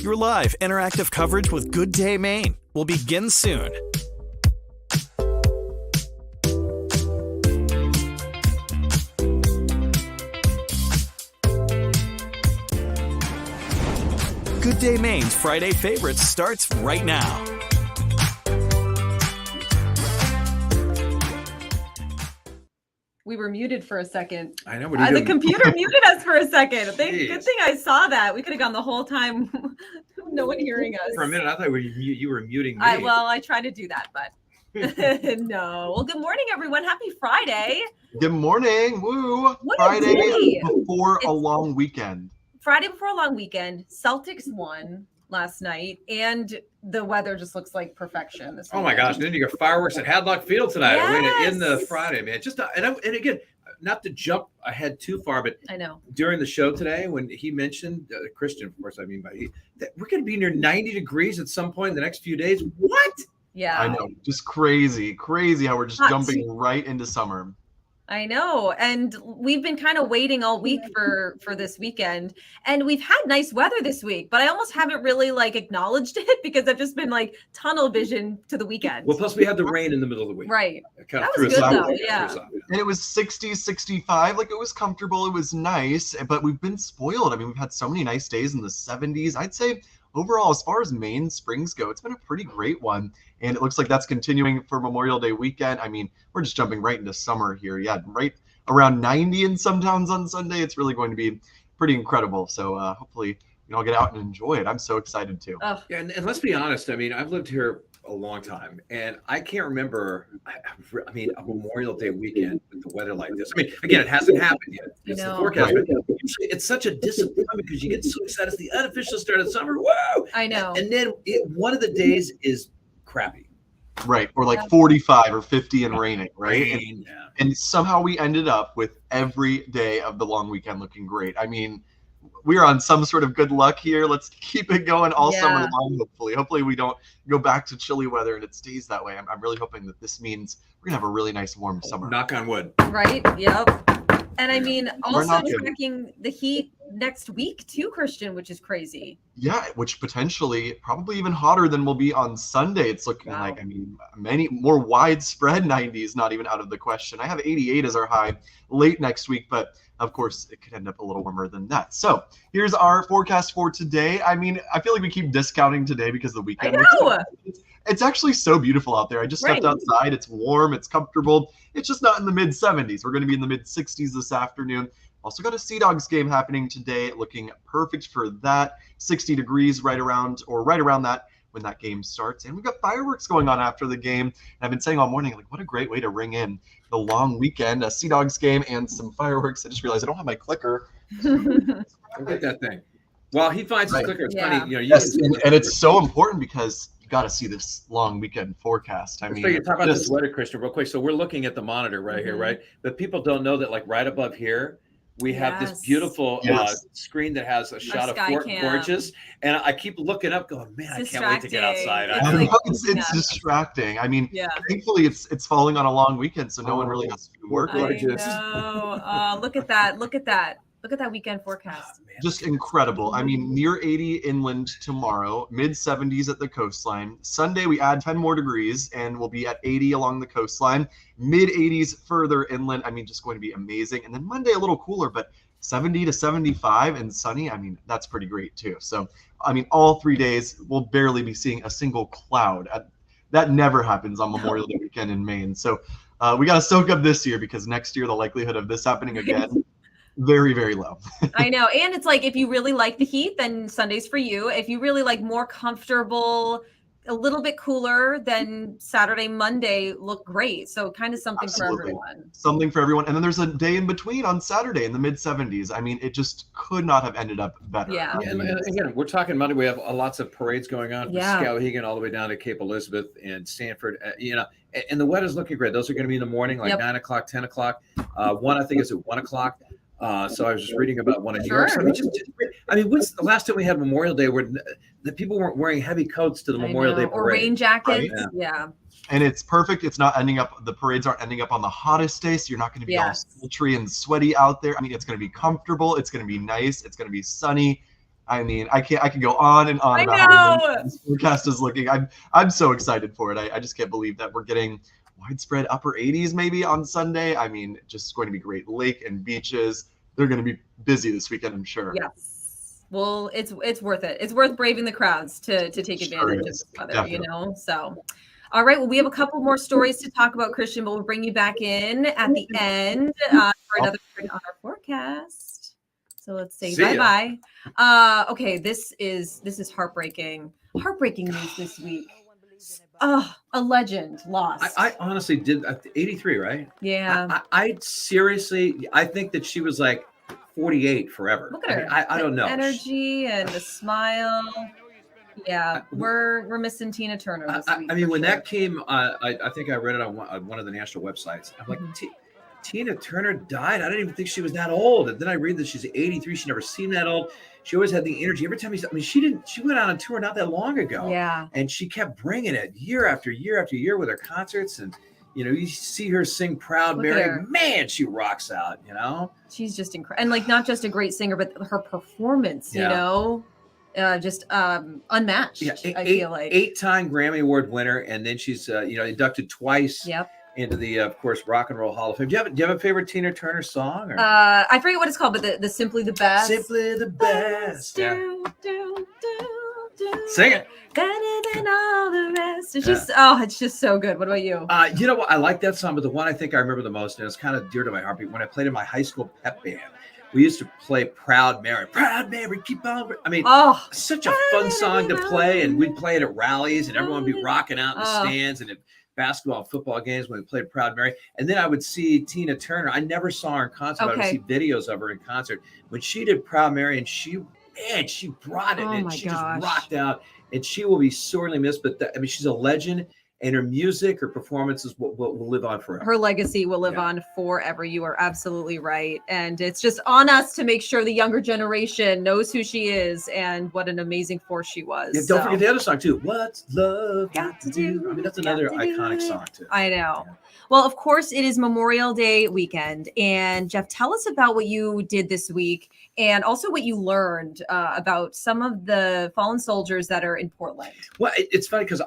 Your live, interactive coverage with Good Day Maine will begin soon. Good Day Maine's Friday Favorites starts right now. We were muted for a second. I know. What are you The doing? computer muted us for a second. Good Jeez. thing I saw that. We could have gone the whole time, no one hearing us. For a minute, I thought you were muting me. I tried to do that, but no. Well, good morning, everyone. Happy Friday. Good morning. Woo. What a Friday day. before a It's- long weekend. Friday before a long weekend. Celtics won last night, and the weather just looks like perfection. This Oh my weekend. gosh! Then you got fireworks at Hadlock Field tonight. Yes. In the Friday, man. And again, not to jump ahead too far, but I know. during the show today, when he mentioned Christian, of course, I mean, that we're going to be near 90 degrees at some point in the next few days. What? Yeah. I know. Just crazy how we're just Hot jumping right into summer. I know. And we've been kind of waiting all week for this weekend. And we've had nice weather this week, but I almost haven't really acknowledged it because I've just been tunnel vision to the weekend. Well, plus we had the rain in the middle of the week. Right. It kind That of threw was us good off. though, It yeah. threw us off, And it was 60, 65. It was comfortable. It was nice, but we've been spoiled. I mean, we've had so many nice days in the 70s. I'd say overall, as far as Maine springs go, it's been a pretty great one. And it looks like that's continuing for Memorial Day weekend. I mean, we're just jumping right into summer here. Yeah, right around 90 in some towns on Sunday. It's really going to be pretty incredible. So hopefully we can all get out and enjoy it. I'm so excited too. Yeah, and let's be honest. I mean, I've lived here a long time, and I can't remember. I mean, a Memorial Day weekend with the weather like this. I mean, again, it hasn't happened yet. It's the know. forecast. But usually it's such a disappointment because you get so excited. It's the unofficial start of summer. Whoa! I know. And then one of the days is crappy. Right. Or 45 or 50 and raining, right? Rain, yeah. And somehow we ended up with every day of the long weekend looking great. I mean, we're on some sort of good luck here. Let's keep it going all summer long, hopefully. Hopefully we don't go back to chilly weather and it stays that way. I'm really hoping that this means we're going to have a really nice warm summer. Knock on wood. Right. Yep. And I mean, also not kidding. tracking the heat next week too, Christian, which is crazy. Yeah, which potentially probably even hotter than will be on Sunday. It's looking like, I mean, many more widespread 90s, not even out of the question. I have 88 as our high late next week, but of course it could end up a little warmer than that. So here's our forecast for today. I mean, I feel like we keep discounting today because the weekend. I know. It's actually so beautiful out there. I just stepped outside. It's warm. It's comfortable. It's just not in the mid 70s. We're going to be in the mid 60s this afternoon. Also got a Sea Dogs game happening today, looking perfect for that. 60 degrees right around that when that game starts. And we've got fireworks going on after the game. And I've been saying all morning, what a great way to ring in the long weekend, a Sea Dogs game and some fireworks. I just realized I don't have my clicker. Look at that thing. Well, he finds his clicker. It's funny. You know, Yes, and it's so important because you got to see this long weekend forecast. I mean, you talk about this weather, Christian, real quick. So we're looking at the monitor right here, right? But people don't know that, right above here, we have this beautiful screen that has a shot of Fort Gorges, and I keep looking up, going, "Man, I can't wait to get outside." It's distracting. I mean, thankfully, it's falling on a long weekend, so no one really has to work. I know. Look at that! Look at that! Look at that weekend forecast. Just incredible. I mean, near 80 inland tomorrow, mid 70s at the coastline. Sunday, we add 10 more degrees and we'll be at 80 along the coastline. Mid 80s further inland. I mean, just going to be amazing. And then Monday, a little cooler, but 70 to 75 and sunny. I mean, that's pretty great too. So, I mean, all 3 days, we'll barely be seeing a single cloud. That never happens on Memorial Day weekend in Maine. So we got to soak up this year because next year, the likelihood of this happening again, very, very low. I know. And it's if you really like the heat, then Sunday's for you. If you really like more comfortable, a little bit cooler, then Saturday, Monday look great. So kind of something for everyone. Something for everyone. And then there's a day in between on Saturday in the mid 70s. I mean, it just could not have ended up better. Yeah. And again, we're talking Monday. We have lots of parades going on from Skowhegan all the way down to Cape Elizabeth and Sanford. And the weather's looking great. Those are going to be in the morning, 9 o'clock, 10 o'clock. One, I think, is at 1 o'clock. So I was just reading about one in New York. So when's the last time we had Memorial Day where the people weren't wearing heavy coats to the Memorial Day parade? Or rain jackets. Right? Yeah. And it's perfect. It's not ending up, the parades aren't ending up on the hottest day. So you're not going to be all sultry and sweaty out there. I mean, it's going to be comfortable. It's going to be nice. It's going to be sunny. I mean, I can go on and on I about how know. this forecast is looking. I'm so excited for it. I just can't believe that we're getting widespread upper 80s maybe on Sunday. I mean, just going to be great. Lake and beaches. They're going to be busy this weekend, I'm sure. Yes. Well, it's worth it. It's worth braving the crowds to take advantage of this weather, Definitely. you know? So, all right. Well, we have a couple more stories to talk about, Christian, but we'll bring you back in at the end for another print on our forecast. So let's say bye-bye. Okay, this is heartbreaking. Heartbreaking news this week. Oh, a legend lost. I honestly did 83, right? Yeah. I seriously, I think that she was like 48 forever. Look at her. I don't know. Energy and the smile. Yeah, we're missing Tina Turner this week. I mean, when that came, I think I read it on one of the national websites. I'm like, Tina Turner died. I didn't even think she was that old. And then I read that she's 83. She never seemed that old. She always had the energy. Every time she went out on tour not that long ago. Yeah. And she kept bringing it year after year after year with her concerts. And, you see her sing Proud Mary. Man, she rocks out, She's just incredible. And like, not just a great singer, but her performance, just unmatched. Yeah, I feel like 8-time Grammy Award winner. And then she's, inducted twice. Yep. Into the, of course, Rock and Roll Hall of Fame. Do you have a favorite Tina Turner song? Or? I forget what it's called, but the Simply the Best. Simply the Best. Do. Sing it. Better than all the rest. It's just, it's just so good. What about you? You know what? I like that song, but the one I think I remember the most, and it's kind of dear to my heartbeat, when I played in my high school pep band. We used to play Proud Mary. Proud Mary, keep on. I mean, such a fun song to play, and we'd play it at rallies, and everyone would be rocking out in the stands, and basketball and football games when we played Proud Mary. And then I would see Tina Turner. I never saw her in concert, but I would see videos of her in concert. When she did Proud Mary, and she brought it, and she just rocked out, and she will be sorely missed. But she's a legend, and her music, her performances will live on forever. Her legacy will live on forever. You are absolutely right. And it's just on us to make sure the younger generation knows who she is and what an amazing force she was. Yeah, don't forget the other song too. What's love got to do? I mean, that's another iconic song too. I know. Yeah. Well, of course, it is Memorial Day weekend. And Jeff, tell us about what you did this week and also what you learned about some of the fallen soldiers that are in Portland. Well, it's funny because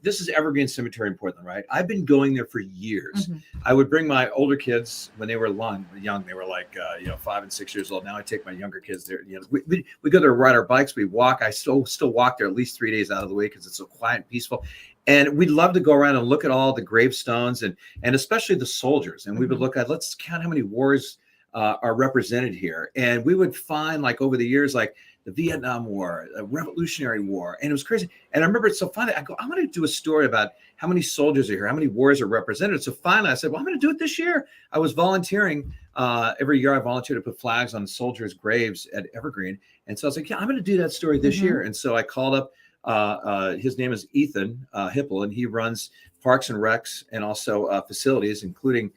this is Evergreen Cemetery in Portland, right? I've been going there for years. Mm-hmm. I would bring my older kids when they were young. They were like 5 and 6 years old. Now I take my younger kids there. We go there, ride our bikes, we walk. I still walk there at least 3 days out of the week because it's so quiet and peaceful. And we'd love to go around and look at all the gravestones and especially the soldiers. And we would look at, let's count how many wars are represented here. And we would find, like, over the years, like the Vietnam War, the Revolutionary War. And it was crazy. And I remember it's so funny. I go, I want to do a story about how many soldiers are here, how many wars are represented. So finally I said, well, I'm going to do it this year. I was volunteering. Every year I volunteer to put flags on soldiers' graves at Evergreen. And so I was like, yeah, I'm going to do that story this year. And so I called up, his name is Ethan Hipple, and he runs Parks and Recs and also facilities, including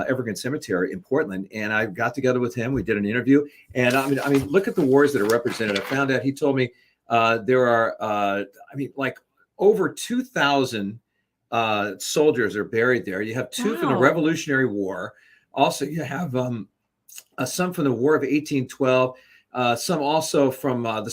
Evergreen Cemetery in Portland. And I got together with him. We did an interview. And I mean, look at the wars that are represented. I found out, he told me there are, like over 2,000 soldiers are buried there. You have two from the Revolutionary War. Also, you have some from the War of 1812. Some also from the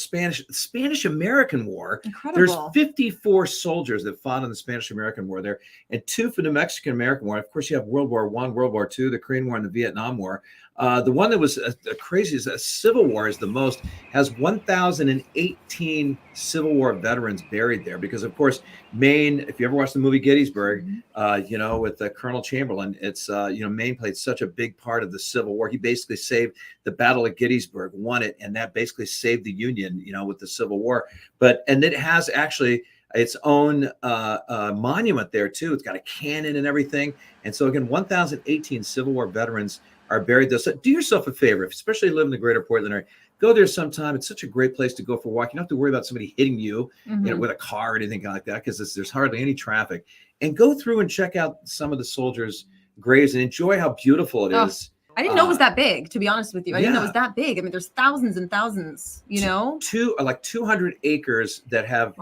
Spanish-American War. Incredible. There's 54 soldiers that fought in the Spanish-American War there, and 2 from the Mexican-American War. Of course, you have World War I, World War II, the Korean War, and the Vietnam War. The one that was crazy is Civil War is the most, has 1,018 Civil War veterans buried there because, of course, Maine, if you ever watched the movie Gettysburg, with Colonel Chamberlain, it's, Maine played such a big part of the Civil War. He basically saved the Battle of Gettysburg, won it, and that basically saved the Union, with the Civil War. And it has actually its own monument there, too. It's got a cannon and everything. And so, again, 1,018 Civil War veterans are buried there. So do yourself a favor, especially if you live in the greater Portland area. Go there sometime. It's such a great place to go for a walk. You don't have to worry about somebody hitting you, with a car or anything like that, because there's hardly any traffic. And go through and check out some of the soldiers' graves and enjoy how beautiful it is. I didn't know it was that big, to be honest with you. I didn't know it was that big. I mean, there's thousands and thousands, like 200 acres that have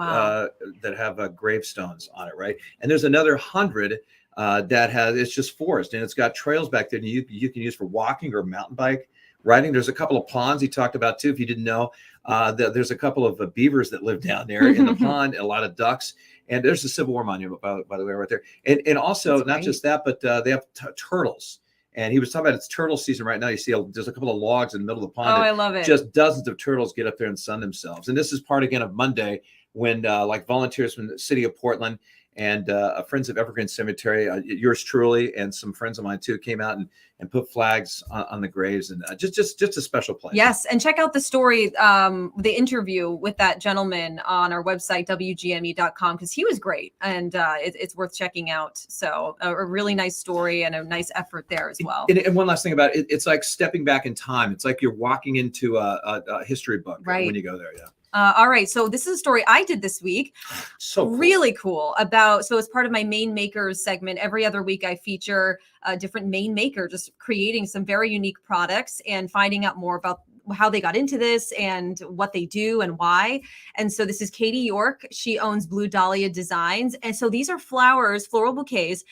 gravestones on it, right? And there's another 100 that it's just forest, and it's got trails back there that you can use for walking or mountain bike riding. There's a couple of ponds he talked about too, if you didn't know. There's a couple of beavers that live down there in the pond, a lot of ducks. And there's a Civil War monument, by the way, right there. And also, not just that, but they have turtles. And he was talking about it's turtle season right now. You see there's a couple of logs in the middle of the pond. Oh, I love it. Just dozens of turtles get up there and sun themselves. And this is part, again, of Monday when like volunteers from the city of Portland and Friends of Evergreen Cemetery, yours truly, and some friends of mine too, came out and put flags on the graves, and just a special place. Yes, and check out the story, the interview with that gentleman on our website, wgme.com, because he was great, and it's worth checking out. So a really nice story and a nice effort there as well. And one last thing about it, it's like stepping back in time. It's like you're walking into a history book when you go there. Yeah. All right. So this is a story I did this week. So cool. Really cool so as part of my Maine Makers segment, every other week I feature a different Maine maker, just creating some very unique products and finding out more about how they got into this and what they do and why. And so this is Katie York. She owns Blue Dahlia Designs. And so these are flowers, floral bouquets.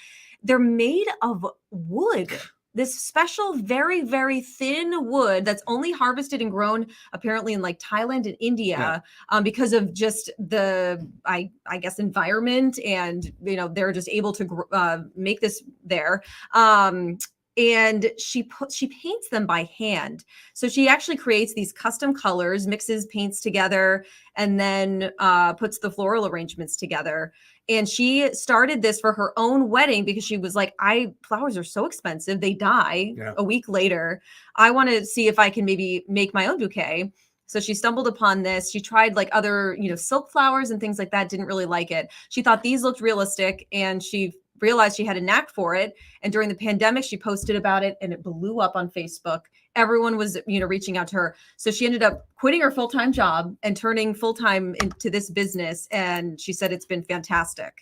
They're made of wood. This special, very, very thin wood that's only harvested and grown apparently in like Thailand and India, because of just the, I guess, environment, and they're just able to make this there. And she paints them by hand. So she actually creates these custom colors, mixes paints together, and then puts the floral arrangements together. And she started this for her own wedding because she was like, flowers are so expensive. They die a week later. I want to see if I can maybe make my own bouquet. So she stumbled upon this. She tried like other, silk flowers and things like that. Didn't really like it. She thought these looked realistic, and she realized she had a knack for it. And during the pandemic, she posted about it and it blew up on Facebook. Everyone was, reaching out to her. So she ended up quitting her full-time job and turning full-time into this business. And she said it's been fantastic.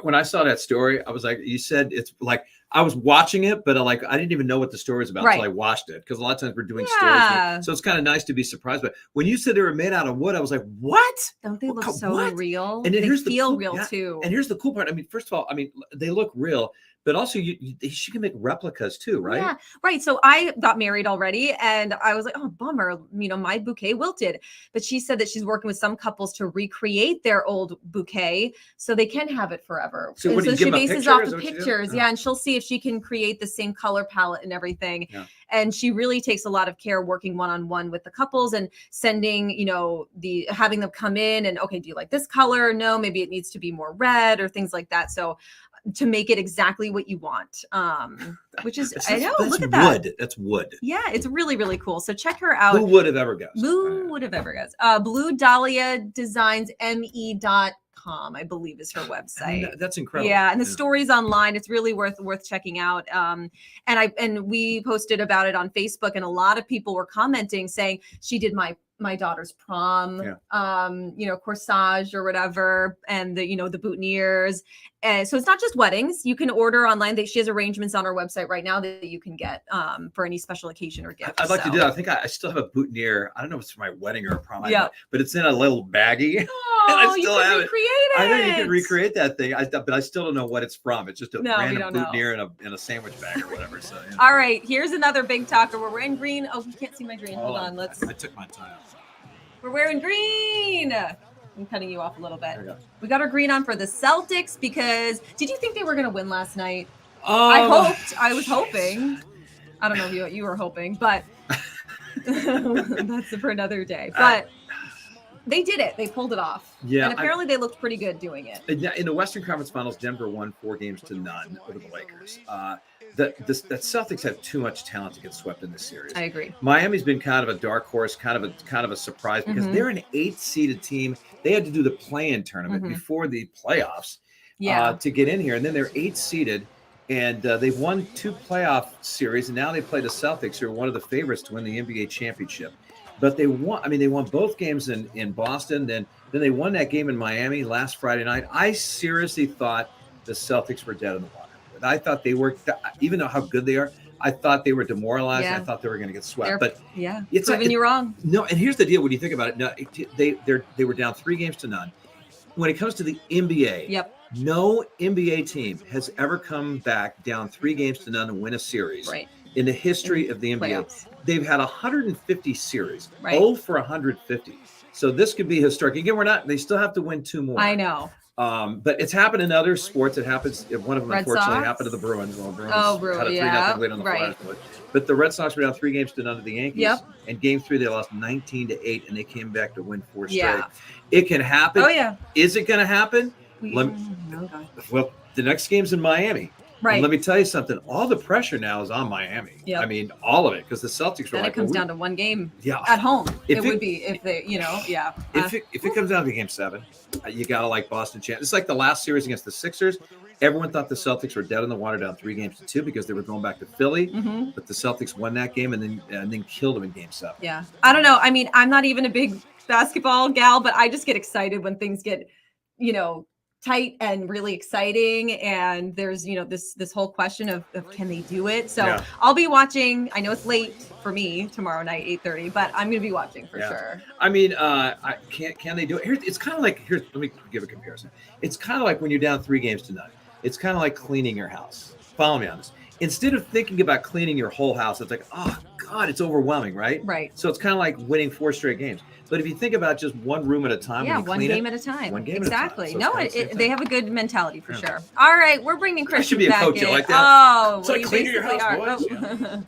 When I saw that story, I was like, you said it's like, I was watching it, but I didn't even know what the story was about until I watched it. Because a lot of times we're doing stories. So it's kind of nice to be surprised. But when you said they were made out of wood, I was like, what? Don't they look so real? And then they feel real too. And here's the cool part. I mean, first of all, they look real. But also, she can make replicas too, right? Yeah, right. So I got married already, and I was like, oh, bummer. My bouquet wilted. But she said that she's working with some couples to recreate their old bouquet so they can have it forever. So, and so she bases off the pictures. Yeah, and she'll see if she can create the same color palette and everything. Yeah. And she really takes a lot of care working one-on-one with the couples and sending, having them come in and, okay, do you like this color? No, maybe it needs to be more red or things like that. So to make it exactly what you want, which is, look at that. Wood. That's wood. Yeah, it's really, really cool. So check her out. Who would have ever guessed? Blue Dahlia Designs ME.com, I believe, is her website. That's incredible. Yeah, and the story's online. It's really worth checking out. And we posted about it on Facebook, and a lot of people were commenting saying she did my daughter's prom, corsage or whatever, and the boutonnieres. And so it's not just weddings. You can order online. She has arrangements on her website right now that you can get for any special occasion or gift. I'd like to do that. I think I still have a boutonniere. I don't know if it's for my wedding or a prom, but it's in a little baggie. Oh, you can recreate it. I know you can recreate that thing, but I still don't know what it's from. It's just a random boutonniere in a sandwich bag or whatever. So. All right, here's another big talker. We're wearing green. Oh, you can't see my green. Hold on. I took my tie off. We're wearing green. I'm cutting you off a little bit. We got our green on for the Celtics because did you think they were going to win last night? I was hoping. I don't know if you were hoping, but that's for another day. But they did it. They pulled it off. Yeah. And apparently they looked pretty good doing it. In the Western Conference Finals, Denver won 4-0 over the Lakers. The Celtics have too much talent to get swept in this series. I agree. Miami's been kind of a dark horse, kind of a surprise because they're an 8th-seeded team. They had to do the play-in tournament before the playoffs to get in here, and then they're 8th-seeded, and they've won 2 playoff series, and now they play the Celtics, who are one of the favorites to win the NBA championship. But they won. They won both games in Boston. Then they won that game in Miami last Friday night. I seriously thought the Celtics were dead in the water. I thought they were, even though how good they are, I thought they were demoralized. Yeah. I thought they were going to get swept. It's proving you wrong. No, and here's the deal. When you think about it, no, they were down 3-0. When it comes to the NBA, no NBA team has ever come back down 3-0 and win a series in the history of the NBA. Playoffs. They've had 150 series, 0 for 150. So this could be historic. Again, they still have to win 2 more. I know. But it's happened in other sports. It happens. One of them, Red unfortunately, Sox? happened to the Bruins. Well, Bruins had a 3-0 lead on the Flyers. But the Red Sox were down 3 games to none of the Yankees. Yep. And Game 3, they lost 19-8, and they came back to win 4 straight. Yeah. It can happen. Oh, yeah. Is it going to happen? Well, the next game's in Miami. Right. And let me tell you something. All the pressure now is on Miami. Yep. I mean, all of it, because the Celtics were then like, it comes down to one game yeah. at home. If it would be if they, yeah. If it comes down to Game 7, you got to like Boston champs. It's like the last series against the Sixers. Everyone thought the Celtics were dead in the water down 3-2 because they were going back to Philly. Mm-hmm. But the Celtics won that game and then killed them in Game 7. Yeah. I don't know. I mean, I'm not even a big basketball gal, but I just get excited when things get, tight and really exciting, and there's this whole question of can they do it. So yeah. I'll be watching. I know it's late for me tomorrow night, 8:30, but I'm gonna be watching for sure. I mean, can they do it? It's kind of like, let me give a comparison. It's kind of like when you're down 3-0. It's kind of like cleaning your house. Follow me on this. Instead of thinking about cleaning your whole house, it's like, oh God, it's overwhelming, right? Right. So it's kind of like winning 4 straight games. But if you think about just one room at a time, one game at a time. One game exactly. at a time. So they have a good mentality for sure. All right, we're bringing Christian back in. I should be a coach like that. Oh, it's like cleaning your house, boys. Yeah.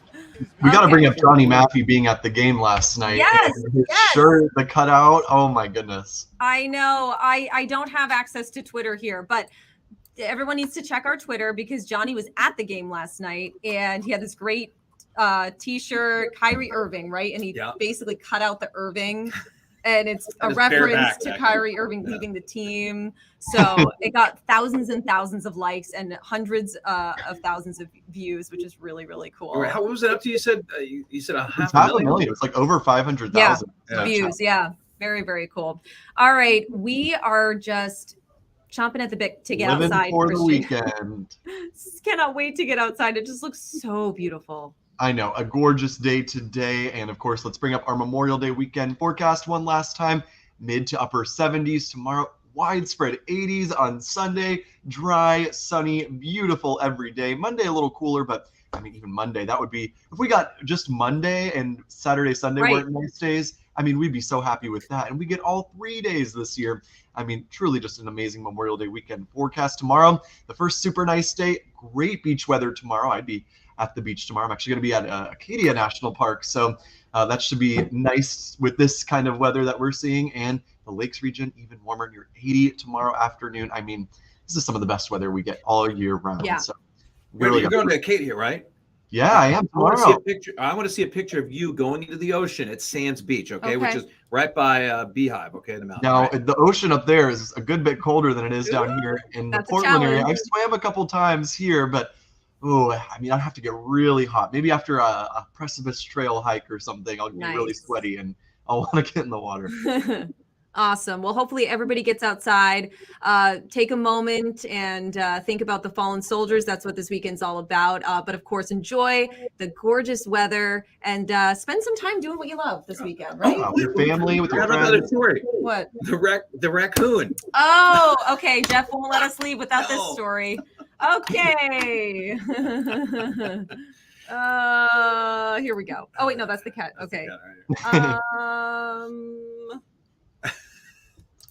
We got to bring up Johnny Maffey being at the game last night. Yes, his shirt, the cutout. Oh my goodness. I know. I don't have access to Twitter here, but everyone needs to check our Twitter because Johnny was at the game last night and he had this great T-shirt, Kyrie Irving, right? And he basically cut out the Irving, and it's a reference to Kyrie Irving leaving the team. So it got thousands and thousands of likes and hundreds of thousands of views, which is really, really cool. How was it up to? You said you said half a million. It was like over 500,000 views. Yeah, very, very cool. All right, we are just chomping at the bit to get outside for the weekend. Cannot wait to get outside. It just looks so beautiful. I know, a gorgeous day today. And of course, let's bring up our Memorial Day weekend forecast one last time. Mid to upper 70s tomorrow, widespread 80s on Sunday, dry, sunny, beautiful every day. Monday a little cooler, but I mean, even Monday, that would be, if we got just Monday and Saturday, Sunday weren't nice days, I mean, we'd be so happy with that. And we get all 3 days this year. I mean, truly just an amazing Memorial Day weekend forecast tomorrow. The first super nice day, great beach weather tomorrow. I'd be at the beach tomorrow. I'm actually going to be at Acadia National Park. So that should be nice with this kind of weather that we're seeing. And the Lakes region, even warmer, near 80 tomorrow afternoon. I mean, this is some of the best weather we get all year round. Yeah. So really, you're going to Acadia, right? Yeah, I am tomorrow. I want to see a picture of you going into the ocean at Sands Beach, okay? Which is right by Beehive, okay? The mountain. Now, the ocean up there is a good bit colder than it is down here in the Portland area. I've swam a couple times here, but I mean, I'd have to get really hot. Maybe after a precipice trail hike or something, I'll get really sweaty and I'll want to get in the water. Awesome. Well, hopefully everybody gets outside, take a moment and think about the fallen soldiers. That's what this weekend's all about. But of course, enjoy the gorgeous weather and spend some time doing what you love this weekend, right? With your family, with your friends. Another story. What? The raccoon. Oh, okay. Jeff won't let us leave without this story. Okay. Here we go. Oh wait, no, that's the cat. Okay.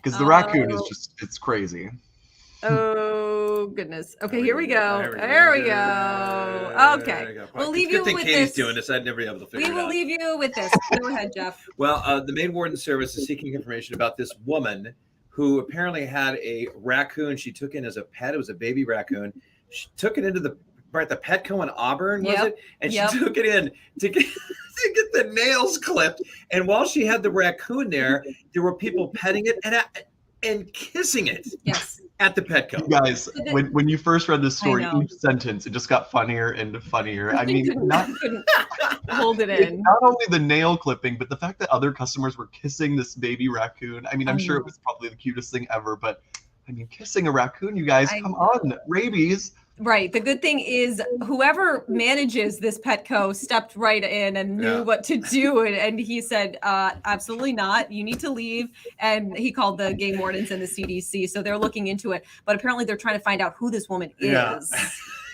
Because the raccoon is it's crazy. Oh goodness. Okay, here we go. There we go. Okay, we'll leave you with this. Katie's doing this. I'd never be able to figure it out. We will leave you with this. Go ahead, Jeff. Well, the Maine Warden Service is seeking information about this woman who apparently had a raccoon she took in as a pet. It was a baby raccoon. She took it into the Petco in Auburn, was it? And she took it in to get the nails clipped. And while she had the raccoon there were people petting it and kissing it. Yes. At the Petco. You guys, when you first read this story, each sentence, it just got funnier and funnier. I mean, couldn't hold it in. Not only the nail clipping, but the fact that other customers were kissing this baby raccoon. I mean, I'm sure it was probably the cutest thing ever, but I mean, kissing a raccoon, you guys, come on, rabies. Right. The good thing is whoever manages this Petco stepped right in and knew what to do. And he said, absolutely not. You need to leave. And he called the game wardens and the CDC. So they're looking into it. But apparently they're trying to find out who this woman is.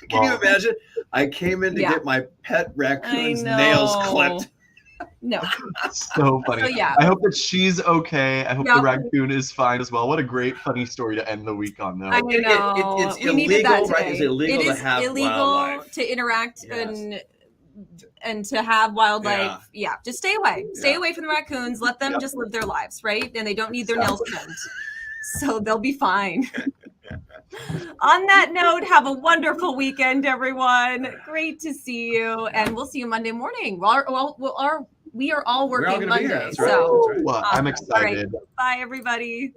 Can you imagine? I came in to get my pet raccoon's nails clipped. No. So funny. So, yeah. I hope that she's okay. I hope Yep. the raccoon is fine as well. What a great, funny story to end the week on, though. I know. It's We needed that illegal, right? today. It's illegal It to is have illegal wildlife. to interact Yes. and to have wildlife. Yeah. Just stay away. Stay Yeah. away from the raccoons. Let them Yep. just live their lives, right? And they don't need their nails trimmed. So they'll be fine. On that note, have a wonderful weekend, everyone. Great to see you. And we'll see you Monday morning. We are all We're all working gonna be here. Monday. That's right. So That's right. I'm awesome. All right. excited. Bye, everybody.